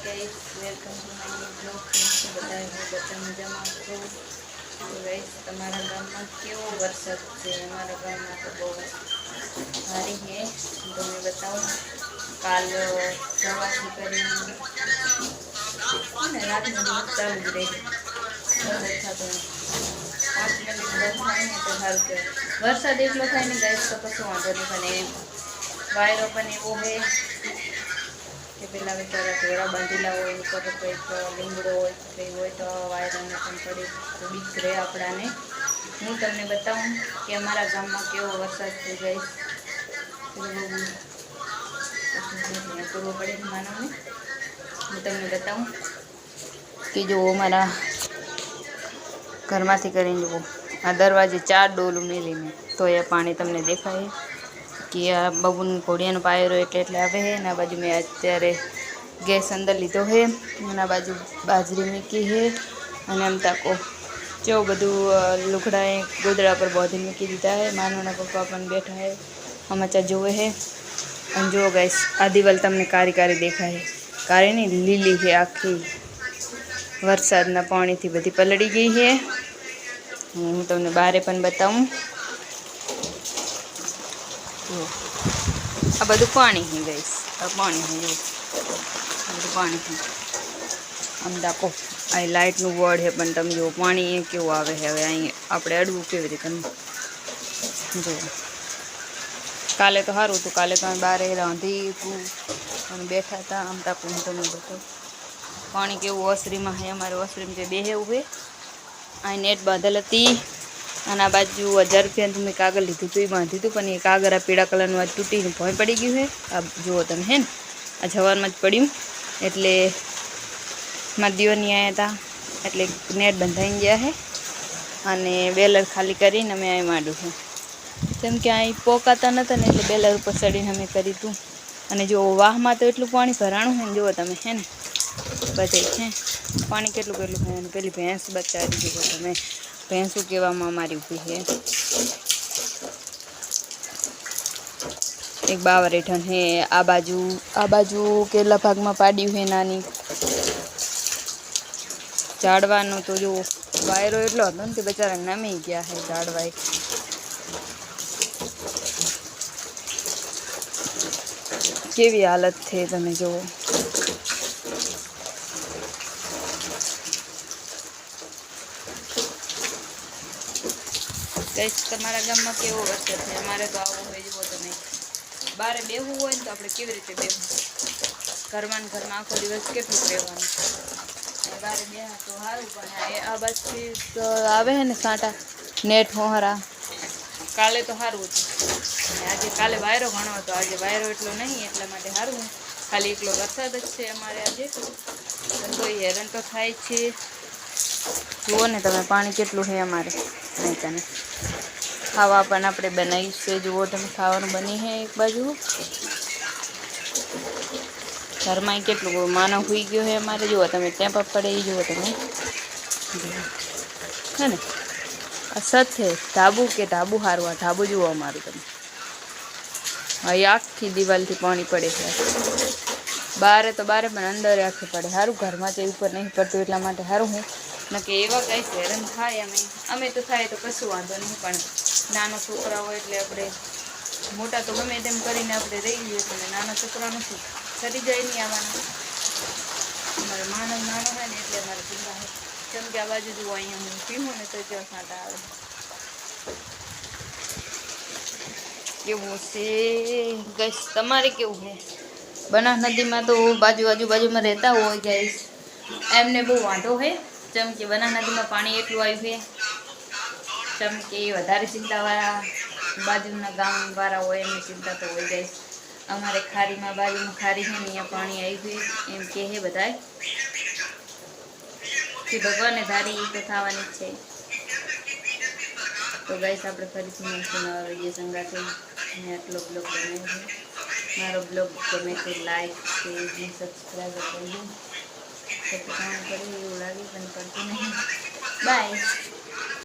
Guys, welcome to my new blog. बताए हो बच्चा मजाમાં છો? તો ગાइस, તમારા ગામમાં કેવો વરસાદ છે? અમારા ગામમાં તો બહુ ભારે છે। તો मैं बताऊँ, કાલ સવારથી કરીને રાત में बहुत चालू જ રહી વરસાદ થતો નથી। 5 મિનિટ બંધ થાય ને તો સારું કહેવાય। વરસાદ એટલો થાય ને ગાઈસ તો કશું વાંધો નહીં, પણ વાયરો પણ એવો છે કે પેલા બિચારા ઢોરા બાંધેલા હોય ઉપર કંઈક લીમડો હોય કંઈ હોય તો વાયરાને પણ પડે તો બીક રહે આપણાને। હું તમને બતાવું કે અમારા ગામમાં કેવો વરસાદ છે ગાઈસ। કરવો પડે માનવને। હું તમને બતાવું કે જો અમારા ઘરમાંથી કરીને જુઓ, આ દરવાજે 4 ડોલું મેલીને તો એ પાણી તમને દેખાય કે આ બબુન ઘોડિયાનો પાયરો એટલે આવે છે ને। આ બાજુ મેં અત્યારે ગેસ અંદર લીધો છે અને આ બાજુ બાજરી મૂકી છે અને આમ તાકો જેવું બધું લુગડા ગોદડા પર બોધી મૂકી દીધા છે। માનવના પપ્પા પણ બેઠા છે, સમાચાર જોવે છે। અને જો ગાઈસ, આ દિવાલ તમને કારી કારી દેખાય, કારી નહીં લીલી છે આખી, વરસાદના પાણીથી બધી પલળી ગઈ છે। હું તમને બારે પણ બતાવું, આ બધું પાણી છે ગાઈસ, આ પાણી છે જો બધું પાણી છે। આમ દાખો આ લાઇટનું બોર્ડ છે પણ તમે જુઓ પાણી એ કેવું આવે છે। હવે અહીં આપણે અડવું કેવી રીતે જુઓ। કાલે તો સારું હતું, કાલે તમે બારે રાંધી અને બેઠા હતા। આમ તાકો હું તમને બતાવું પાણી કેવું ઓસરીમાં છે। અમારે ઓસરીમાં જે બેહેવું છે, આ નેટ બાંધેલ હતી અને આ બાજુ 1000 રૂપિયાનું મેં કાગળ લીધું હતું, એ બાંધ્યું હતું પણ એ કાગળ આ પીળા કલરનું આજ તૂટીને ભોંય પડી ગયું છે। આ જુઓ તમે હે ને, આ જવારમાં જ પડ્યું એટલે મારા દીવરની આવ્યા હતા એટલે નેટ બંધાઈને ગયા છે અને બેલર ખાલી કરીને અમે અહીં માંડ્યું છે, કેમ કે અહીં પોકાતા નહોતા ને એટલે બેલર ઉપર ચડીને અમે કરી હતું। અને જો વાહમાં તો એટલું પાણી ભરાણું છે ને, જુઓ તમે હે ને બધે હે પાણી કેટલું કેટલું છે। અને પેલી ભેંસ બચારી જુઓ તમે, ભેંસું કહેવામાં અમારી ઊભી છે। એક બાવર હેઠળ હે, આ બાજુ કેટલા ભાગમાં પાડ્યું છે નાની ઝાડવાનું તો જો વાયરો એટલો હતો ને કે બચારા નમી ગયા છે ઝાડવાય। કેવી હાલત છે તમે જુઓ। ગાઈસ, તમારા ગામમાં કેવો વરસાદ છે? અમારે તો આવો હોય જુઓ તમે। બારે બેહવું હોય ને તો આપણે કેવી રીતે બેહવું? ઘરમાં ને ઘરમાં આખો દિવસ કેટલું રહેવાનું? બારે બેહા તો સારું, પણ આ બાજુથી તો આવે છે ને સાંટા નેટ હોહરા, કાલે તો સારું હતું। આજે કાલે વાયરો ઘણો હતો, આજે વાયરો એટલો નહીં એટલા માટે સારું, ખાલી એકલો વરસાદ જ છે અમારે આજે। પણ તો હેરાન તો થાય છે। જુઓ ને તમે પાણી કેટલું છે અમારે નહીં તને। ખાવા પણ આપણે બનાવી છે, જુઓ તમે ખાવાનું બની છે એક બાજુ, ઘરમાં કેટલું માનવ હોઈ ગયો છે અમારે। જુઓ તમે ટેમ્પા પડે એ જુઓ તમે હે ને, આ સત છે ધાબુ કે ધાબુ હારવા ધાબુ જુઓ અમારું તમે। અહીં આખી દિવાલથી પાણી પડે છે, બારે તો બારે પણ અંદર આખી પડે। સારું ઘરમાં તો ઉપર નહીં પડતું એટલા માટે સારું હું નકે એવા કઈ હેરાન થાય અમે તો થાય તો કશું વાંધો નહીં, પણ નાના છોકરા હોય એટલે આપણે મોટા તો ગમે તેમ કરીને આપણે રહી લઈએ, પણ નાના છોકરાનું શું કરી જાય નહીં આવવાના। અમારે માનવ નાનો હોય ને એટલે અમારે ચિંતા હોય, કેમ કે આ બાજુ જુઓ અહીંયા હું પીવું ને તો કેવા સાંટા આવે। કેવું છે ગાઈસ, તમારે કેવું છે? બનાસ નદીમાં તો આજુબાજુમાં રહેતા હોય ગાઈસ, એમને બહુ વાંધો છે, જેમ કે બનાસ નદીમાં પાણી એટલું આવ્યું છે, જેમ કે વધારે ચિંતાવાળા બાજુના ગામવાળા હોય એમની ચિંતા તો હોય ગાઈસ। અમારે ખારીમાં બાજુમાં ખારી છે ને અહીંયા પાણી આવ્યું છે એમ કહે છે બધાય કે ભગવાને ધારી તો થવાની જ છે। તો ગાઈસ, આપણે ફરીથી મળશું નવા વિડીયો સંગાથે। મેં આટલો બ્લોગ બનાવ્યો છે, મારો બ્લોગ ગમે તો લાઈક શેર અને સબસ્ક્રાઈબ કરજો। તો કામ કરી એવું લાગે પણ કરતું નહીં। બાય।